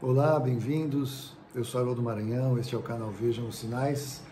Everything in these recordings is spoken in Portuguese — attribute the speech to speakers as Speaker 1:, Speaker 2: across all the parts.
Speaker 1: Olá, bem-vindos. Eu sou Haroldo Maranhão, este é o canal Vejam os Sinais.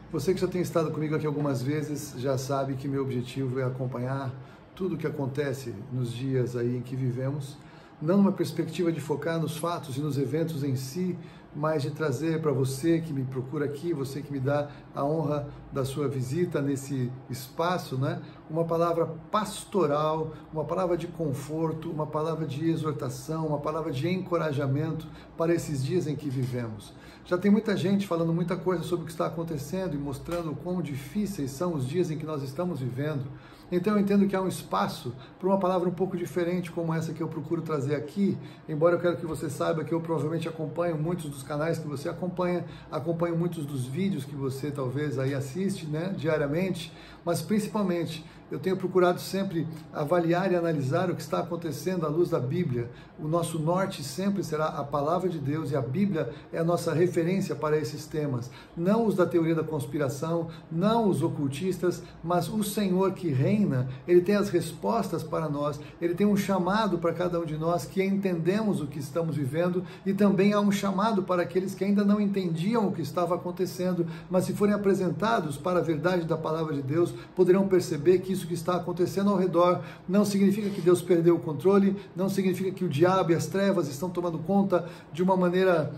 Speaker 1: Você que já tem estado comigo aqui algumas vezes já sabe que meu objetivo é acompanhar tudo o que acontece nos dias aí em que vivemos, não numa perspectiva de focar nos fatos e nos eventos em si, mas de trazer para você que me procura aqui, você que me dá a honra da sua visita nesse espaço, né? Uma palavra pastoral, uma palavra de conforto, uma palavra de exortação, uma palavra de encorajamento para esses dias em que vivemos. Já tem muita gente falando muita coisa sobre o que está acontecendo e mostrando o quão difíceis são os dias em que nós estamos vivendo. Então eu entendo que há um espaço para uma palavra um pouco diferente como essa que eu procuro trazer aqui, embora eu quero que você saiba que eu provavelmente acompanho muitos dos canais que você acompanho muitos dos vídeos que você talvez aí assiste, né, diariamente, mas principalmente eu tenho procurado sempre avaliar e analisar o que está acontecendo à luz da Bíblia. O nosso norte sempre será a palavra de Deus e a Bíblia é a nossa referência para esses temas. Não os da teoria da conspiração, não os ocultistas, mas o Senhor que reina, Ele tem as respostas para nós, Ele tem um chamado para cada um de nós que entendemos o que estamos vivendo e também há um chamado para aqueles que ainda não entendiam o que estava acontecendo, mas se forem apresentados para a verdade da palavra de Deus, poderão perceber que isso que está acontecendo ao redor não significa que Deus perdeu o controle, não significa que o diabo e as trevas estão tomando conta de uma maneira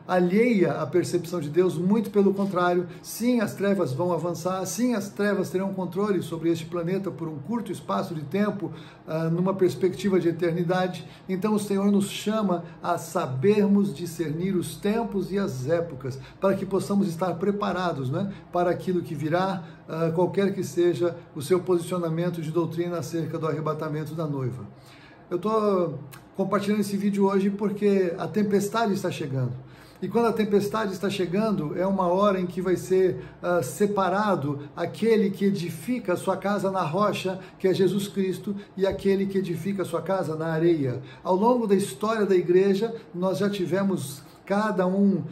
Speaker 1: alheia à percepção de Deus, muito pelo contrário. Sim, as trevas vão avançar, sim, as trevas terão controle sobre este planeta por um curto espaço de tempo, numa perspectiva de eternidade. Então o Senhor nos chama a sabermos discernir os tempos e as épocas, para que possamos estar preparados, né, para aquilo que virá, qualquer que seja o seu posicionamento de doutrina acerca do arrebatamento da noiva. Eu estou compartilhando esse vídeo hoje porque a tempestade está chegando. E quando a tempestade está chegando, é uma hora em que vai ser separado aquele que edifica a sua casa na rocha, que é Jesus Cristo, e aquele que edifica a sua casa na areia. Ao longo da história da igreja, nós já tivemos... Cada um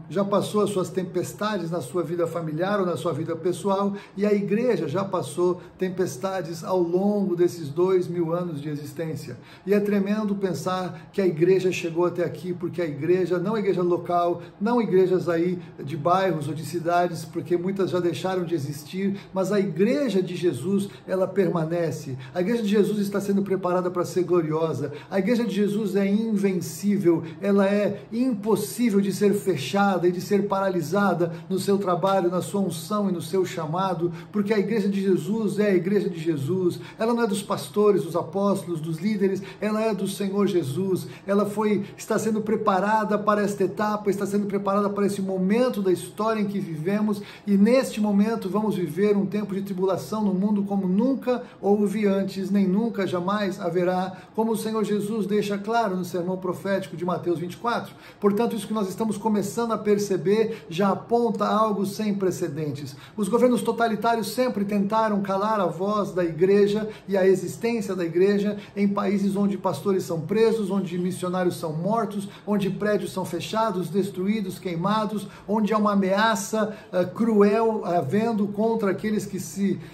Speaker 1: já passou as suas tempestades na sua vida familiar ou na sua vida pessoal, e a igreja já passou tempestades ao longo desses 2000 anos de existência. E é tremendo pensar que a igreja chegou até aqui, porque a igreja, não a igreja local, não igrejas aí de bairros ou de cidades, porque muitas já deixaram de existir, mas a igreja de Jesus, ela permanece. A igreja de Jesus está sendo preparada para ser gloriosa. A igreja de Jesus é invencível, ela é impossível de ser fechada e de ser paralisada no seu trabalho, na sua unção e no seu chamado, porque a igreja de Jesus é a igreja de Jesus. Ela não é dos pastores, dos apóstolos, dos líderes, ela é do Senhor Jesus. Ela está sendo preparada para esta etapa, está sendo preparada para esse momento da história em que vivemos, e neste momento vamos viver um tempo de tribulação no mundo como nunca houve antes, nem nunca, jamais haverá, como o Senhor Jesus deixa claro no sermão profético de Mateus 24. Portanto, isso que nós estamos começando a perceber já aponta algo sem precedentes. Os governos totalitários sempre tentaram calar a voz da igreja e a existência da igreja em países onde pastores são presos, onde missionários são mortos, onde prédios são fechados, destruídos, queimados, onde há uma ameaça cruel havendo contra aqueles que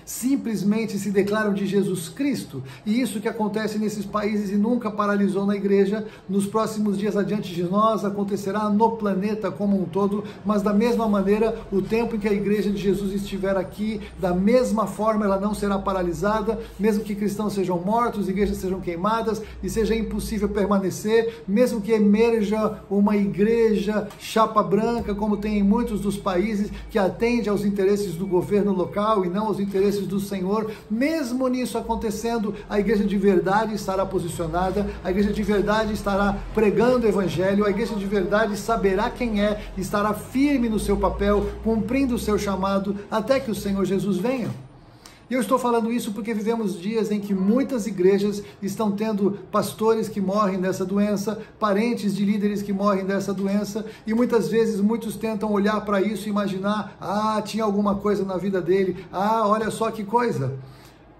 Speaker 1: simplesmente se declaram de Jesus Cristo. E isso que acontece nesses países e nunca paralisou na igreja, nos próximos dias adiante de nós, acontecerá no planeta como um todo, mas da mesma maneira, o tempo em que a igreja de Jesus estiver aqui, da mesma forma ela não será paralisada, mesmo que cristãos sejam mortos, igrejas sejam queimadas e seja impossível permanecer, mesmo que emerja uma igreja chapa branca, como tem em muitos dos países, que atende aos interesses do governo local e não aos interesses do Senhor, mesmo nisso acontecendo, a igreja de verdade estará posicionada, a igreja de verdade estará pregando o evangelho, a igreja de verdade saberá quem é, estará firme no seu papel, cumprindo o seu chamado, até que o Senhor Jesus venha. E eu estou falando isso porque vivemos dias em que muitas igrejas estão tendo pastores que morrem dessa doença, parentes de líderes que morrem dessa doença, e muitas vezes muitos tentam olhar para isso e imaginar, tinha alguma coisa na vida dele, olha só que coisa.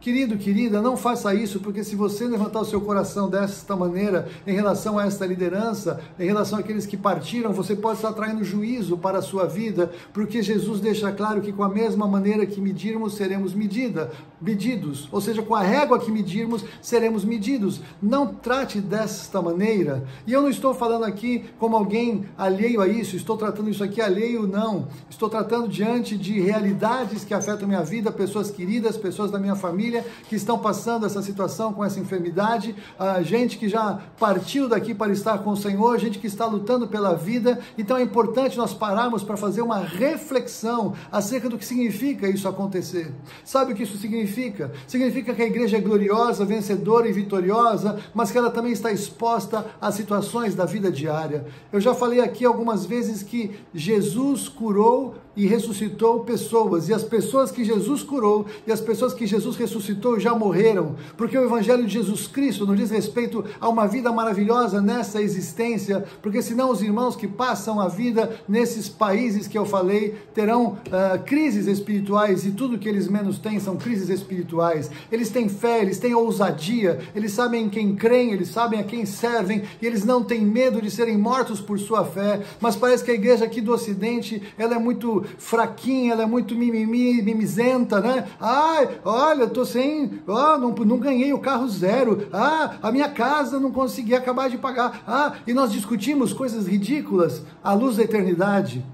Speaker 1: Querido, querida, não faça isso, porque se você levantar o seu coração desta maneira, em relação a esta liderança, em relação àqueles que partiram, você pode estar traindo juízo para a sua vida, porque Jesus deixa claro que com a mesma maneira que medirmos, seremos medidos, ou seja, com a régua que medirmos, seremos medidos. Não trate desta maneira, e eu não estou falando aqui como alguém alheio a isso, estou tratando isso aqui alheio, não, estou tratando diante de realidades que afetam minha vida, pessoas queridas, pessoas da minha família, que estão passando essa situação com essa enfermidade, gente que já partiu daqui para estar com o Senhor, gente que está lutando pela vida. Então é importante nós pararmos para fazer uma reflexão acerca do que significa isso acontecer. Sabe o que isso significa? Significa que a igreja é gloriosa, vencedora e vitoriosa, mas que ela também está exposta às situações da vida diária. Eu já falei aqui algumas vezes que Jesus curou e ressuscitou pessoas, e as pessoas que Jesus curou e as pessoas que Jesus ressuscitou já morreram, porque o Evangelho de Jesus Cristo não diz respeito a uma vida maravilhosa nessa existência, porque senão os irmãos que passam a vida nesses países que eu falei terão crises espirituais, e tudo que eles menos têm são crises espirituais. Eles têm fé, eles têm ousadia, eles sabem em quem creem, eles sabem a quem servem, e eles não têm medo de serem mortos por sua fé. Mas parece que a igreja aqui do Ocidente, ela é muito fraquinha, ela é muito mimizenta, né? Ai, olha, eu tô sem, não ganhei o carro zero, a minha casa não consegui acabar de pagar, e nós discutimos coisas ridículas à luz da eternidade.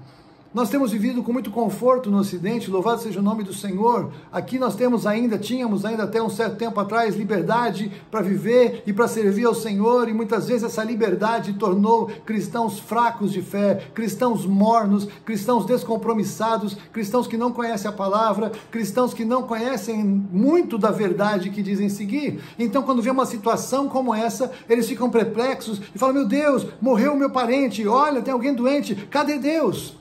Speaker 1: Nós temos vivido com muito conforto no Ocidente, louvado seja o nome do Senhor. Aqui nós tínhamos ainda até um certo tempo atrás, liberdade para viver e para servir ao Senhor, e muitas vezes essa liberdade tornou cristãos fracos de fé, cristãos mornos, cristãos descompromissados, cristãos que não conhecem a palavra, cristãos que não conhecem muito da verdade que dizem seguir. Então, quando vê uma situação como essa, eles ficam perplexos e falam: meu Deus, morreu o meu parente, olha, tem alguém doente, cadê Deus?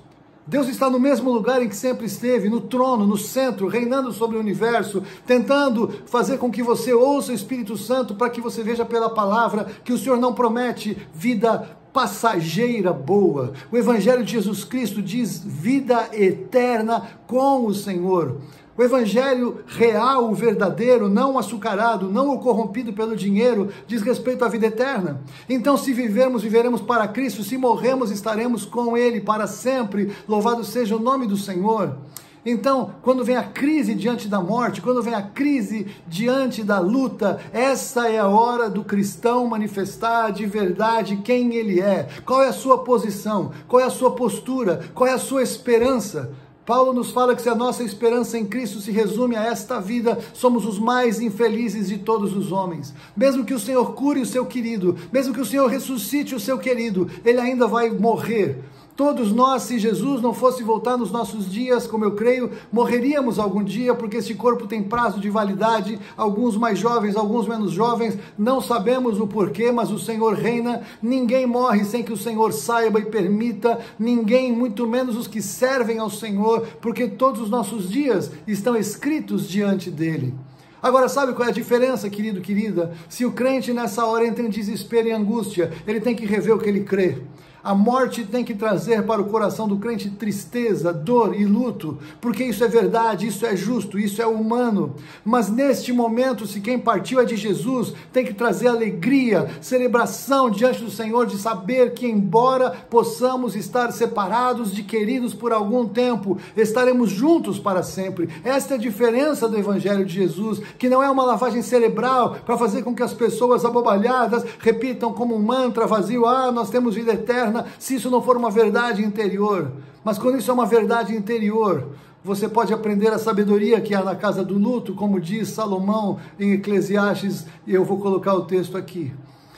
Speaker 1: Deus está no mesmo lugar em que sempre esteve, no trono, no centro, reinando sobre o universo, tentando fazer com que você ouça o Espírito Santo, para que você veja pela palavra que o Senhor não promete vida passageira boa. O Evangelho de Jesus Cristo diz vida eterna com o Senhor. O evangelho real, o verdadeiro, não o açucarado, não o corrompido pelo dinheiro, diz respeito à vida eterna. Então, se vivermos, viveremos para Cristo. Se morremos, estaremos com Ele para sempre. Louvado seja o nome do Senhor. Então, quando vem a crise diante da morte, quando vem a crise diante da luta, essa é a hora do cristão manifestar de verdade quem ele é. Qual é a sua posição? Qual é a sua postura? Qual é a sua esperança? Paulo nos fala que se a nossa esperança em Cristo se resume a esta vida, somos os mais infelizes de todos os homens. Mesmo que o Senhor cure o seu querido, mesmo que o Senhor ressuscite o seu querido, ele ainda vai morrer. Todos nós, se Jesus não fosse voltar nos nossos dias, como eu creio, morreríamos algum dia, porque este corpo tem prazo de validade, alguns mais jovens, alguns menos jovens, não sabemos o porquê, mas o Senhor reina. Ninguém morre sem que o Senhor saiba e permita, ninguém, muito menos os que servem ao Senhor, porque todos os nossos dias estão escritos diante dele. Agora, sabe qual é a diferença, querido, querida? Se o crente nessa hora entra em desespero e angústia, ele tem que rever o que ele crê. A morte tem que trazer para o coração do crente tristeza, dor e luto, porque isso é verdade, isso é justo, isso é humano. Mas neste momento, se quem partiu é de Jesus, tem que trazer alegria, celebração diante do Senhor, de saber que embora possamos estar separados de queridos por algum tempo, estaremos juntos para sempre. Esta é a diferença do Evangelho de Jesus, que não é uma lavagem cerebral para fazer com que as pessoas abobalhadas repitam como um mantra vazio: nós temos vida eterna, se isso não for uma verdade interior. Mas quando isso é uma verdade interior, você pode aprender a sabedoria que há na casa do luto, como diz Salomão em Eclesiastes, e eu vou colocar o texto aqui.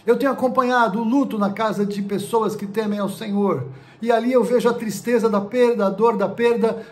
Speaker 1: Eu tenho acompanhado o luto na casa de pessoas que temem ao Senhor, e ali eu vejo a tristeza da perda, a dor da perda,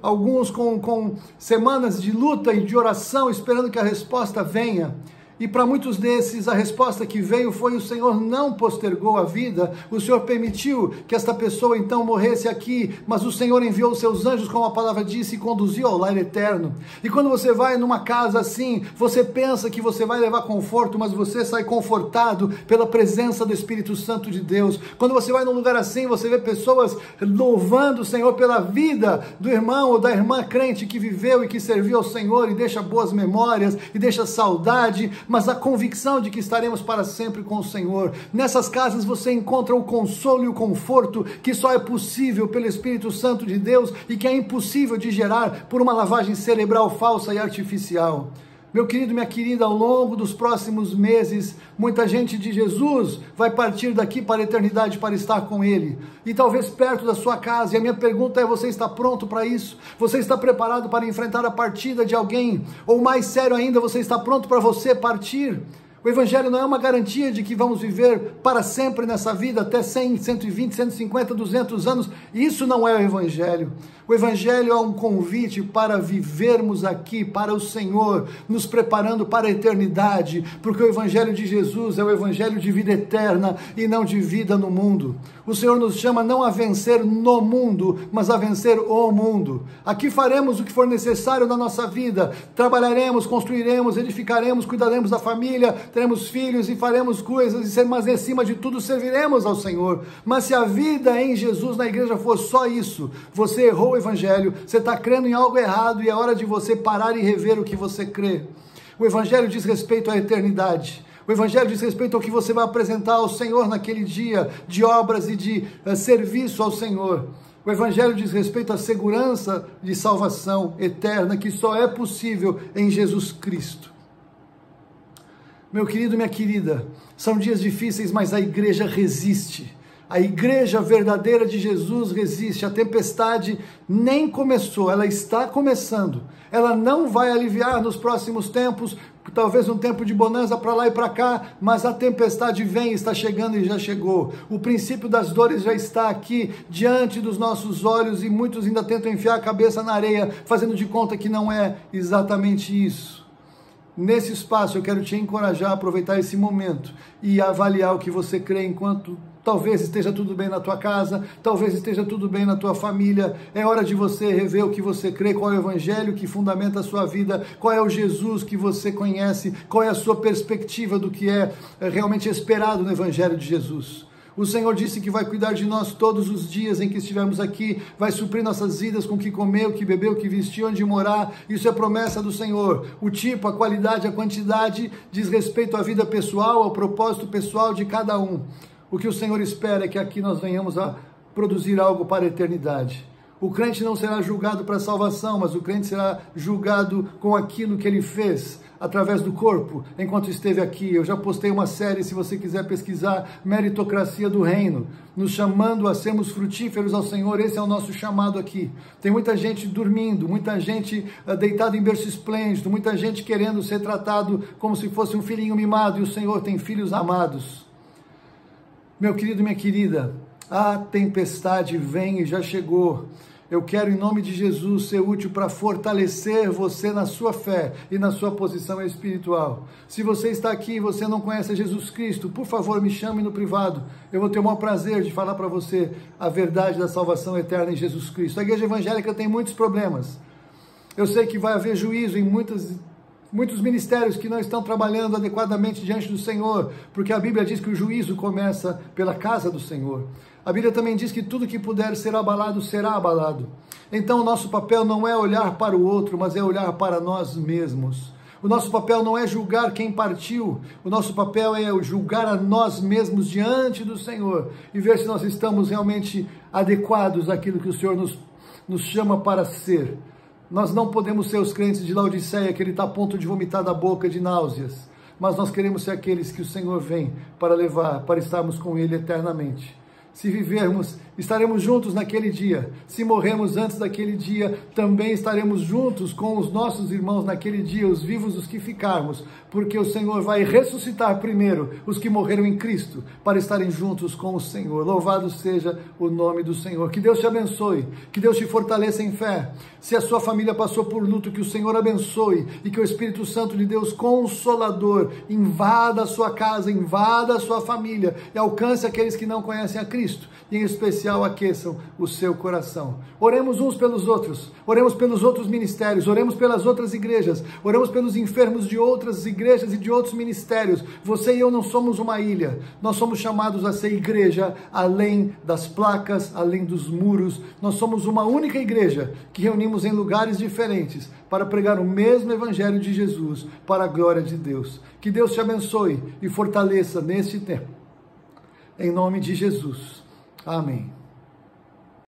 Speaker 1: alguns com semanas de luta e de oração, esperando que a resposta venha. E para muitos desses, a resposta que veio foi: o Senhor não postergou a vida, o Senhor permitiu que esta pessoa então morresse aqui, mas o Senhor enviou os seus anjos, como a palavra disse, e conduziu ao lar eterno. E quando você vai numa casa assim, você pensa que você vai levar conforto, mas você sai confortado pela presença do Espírito Santo de Deus. Quando você vai num lugar assim, você vê pessoas louvando o Senhor pela vida do irmão ou da irmã crente que viveu e que serviu ao Senhor e deixa boas memórias e deixa saudade, mas a convicção de que estaremos para sempre com o Senhor. Nessas casas você encontra o consolo e o conforto que só é possível pelo Espírito Santo de Deus e que é impossível de gerar por uma lavagem cerebral falsa e artificial. Meu querido, minha querida, ao longo dos próximos meses, muita gente de Jesus vai partir daqui para a eternidade para estar com Ele. E talvez perto da sua casa. E a minha pergunta é: você está pronto para isso? Você está preparado para enfrentar a partida de alguém? Ou mais sério ainda, você está pronto para você partir? O Evangelho não é uma garantia de que vamos viver para sempre nessa vida, até 100, 120, 150, 200 anos. Isso não é o Evangelho. O Evangelho é um convite para vivermos aqui para o Senhor, nos preparando para a eternidade, porque o Evangelho de Jesus é o Evangelho de vida eterna e não de vida no mundo. O Senhor nos chama não a vencer no mundo, mas a vencer o mundo. Aqui faremos o que for necessário na nossa vida, trabalharemos, construiremos, edificaremos, cuidaremos da família, teremos filhos e faremos coisas, mas acima de tudo serviremos ao Senhor. Mas se a vida em Jesus na igreja for só isso, você errou o Evangelho, você está crendo em algo errado e é hora de você parar e rever o que você crê. O Evangelho diz respeito à eternidade. O Evangelho diz respeito ao que você vai apresentar ao Senhor naquele dia de obras e de serviço ao Senhor. O Evangelho diz respeito à segurança de salvação eterna que só é possível em Jesus Cristo. Meu querido, minha querida, são dias difíceis, mas a igreja resiste. A igreja verdadeira de Jesus resiste. A tempestade nem começou, ela está começando. Ela não vai aliviar nos próximos tempos, talvez um tempo de bonança para lá e para cá, mas a tempestade vem, está chegando e já chegou. O princípio das dores já está aqui diante dos nossos olhos e muitos ainda tentam enfiar a cabeça na areia, fazendo de conta que não é exatamente isso. Nesse espaço eu quero te encorajar a aproveitar esse momento e avaliar o que você crê enquanto talvez esteja tudo bem na tua casa, talvez esteja tudo bem na tua família. É hora de você rever o que você crê, qual é o Evangelho que fundamenta a sua vida, qual é o Jesus que você conhece, qual é a sua perspectiva do que é realmente esperado no Evangelho de Jesus. O Senhor disse que vai cuidar de nós todos os dias em que estivermos aqui, vai suprir nossas vidas com o que comer, o que beber, o que vestir, onde morar. Isso é promessa do Senhor. O tipo, a qualidade, a quantidade diz respeito à vida pessoal, ao propósito pessoal de cada um. O que o Senhor espera é que aqui nós venhamos a produzir algo para a eternidade. O crente não será julgado para a salvação, mas o crente será julgado com aquilo que ele fez através do corpo, enquanto esteve aqui. Eu já postei uma série, se você quiser pesquisar, Meritocracia do Reino, nos chamando a sermos frutíferos ao Senhor. Esse é o nosso chamado aqui. Tem muita gente dormindo, muita gente deitada em berço esplêndido, muita gente querendo ser tratado como se fosse um filhinho mimado, e o Senhor tem filhos amados. Meu querido, minha querida, a tempestade vem e já chegou. Eu quero, em nome de Jesus, ser útil para fortalecer você na sua fé e na sua posição espiritual. Se você está aqui e você não conhece Jesus Cristo, por favor, me chame no privado. Eu vou ter o maior prazer de falar para você a verdade da salvação eterna em Jesus Cristo. A igreja evangélica tem muitos problemas. Eu sei que vai haver juízo em muitos ministérios que não estão trabalhando adequadamente diante do Senhor, porque a Bíblia diz que o juízo começa pela casa do Senhor. A Bíblia também diz que tudo que puder ser abalado, será abalado. Então o nosso papel não é olhar para o outro, mas é olhar para nós mesmos. O nosso papel não é julgar quem partiu, o nosso papel é julgar a nós mesmos diante do Senhor e ver se nós estamos realmente adequados àquilo que o Senhor nos chama para ser. Nós não podemos ser os crentes de Laodiceia, que ele está a ponto de vomitar da boca de náuseas, mas nós queremos ser aqueles que o Senhor vem para levar, para estarmos com ele eternamente. Se vivermos, estaremos juntos naquele dia. Se morrermos antes daquele dia, também estaremos juntos com os nossos irmãos naquele dia, os vivos, os que ficarmos, porque o Senhor vai ressuscitar primeiro os que morreram em Cristo, para estarem juntos com o Senhor. Louvado seja o nome do Senhor. Que Deus te abençoe, que Deus te fortaleça em fé. Se a sua família passou por luto, que o Senhor abençoe e que o Espírito Santo de Deus Consolador invada a sua casa, invada a sua família e alcance aqueles que não conhecem a Cristo. E em especial aqueçam o seu coração. Oremos uns pelos outros, oremos pelos outros ministérios, oremos pelas outras igrejas, oremos pelos enfermos de outras igrejas e de outros ministérios. Você e eu não somos uma ilha, nós somos chamados a ser igreja além das placas, além dos muros. Nós somos uma única igreja que reunimos em lugares diferentes para pregar o mesmo evangelho de Jesus para a glória de Deus. Que Deus te abençoe e fortaleça neste tempo. Em nome de Jesus. Amém.